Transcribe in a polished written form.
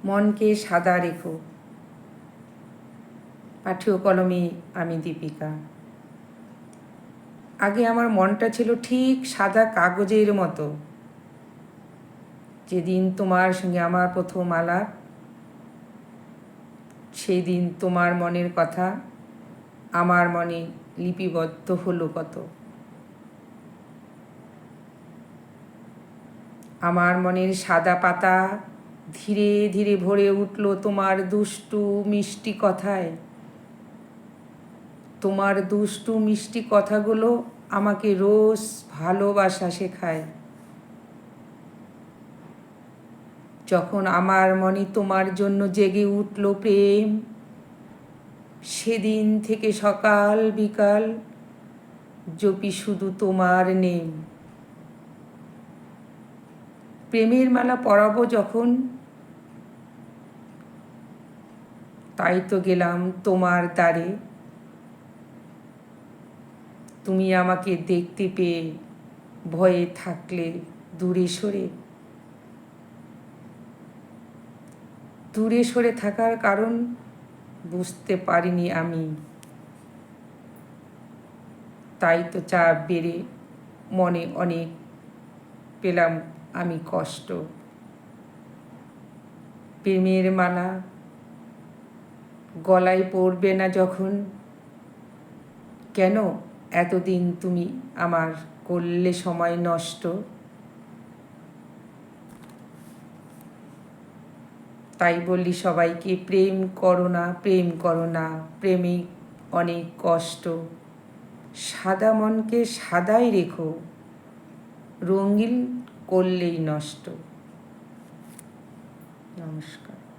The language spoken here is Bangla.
মনকে সাদা রেখো। পাঠ্য কলমে আমি দীপিকা। আগে আমার মনটা ছিল ঠিক সাদা কাগজের মতো। যেদিন তোমার সঙ্গে আমার প্রথম আলাপ, সেই দিন তোমার মনের কথা আমার মনে লিপিবদ্ধ হলো কত। আমার মনের সাদা পাতা ধীরে ধীরে ভরে উঠল তোমার দুষ্টু মিষ্টি কথায়। তোমার দুষ্টু মিষ্টি কথাগুলো আমাকে রোজ ভালোবাসা শেখায়। যখন আমার মনে তোমার জন্য জেগে উঠল প্রেম, সেদিন থেকে সকাল বিকাল জপি শুধু তোমার নেম। প্রেমের মালা পরাবো যখন, তাই তো গেলাম তোমার দ্বারে। তুমি আমাকে দেখতে পেয়ে ভয়ে থাকলে দূরে সরে। দূরে সরে থাকার কারণ বুঝতে পারিনি আমি। তাই তো চাপ বেড়ে মনে অনেক পেলাম আমি কষ্ট। প্রেমের মালা গলায় পড়বে না যখন, কেন এতদিন তুমি আমার করলে সময় নষ্ট। তাই বললি সবাইকে প্রেম করো না, প্রেম করো না, প্রেমে অনেক কষ্ট। সাদা মনকে সাদাই রেখো, রঙিন করলেই নষ্ট। নমস্কার।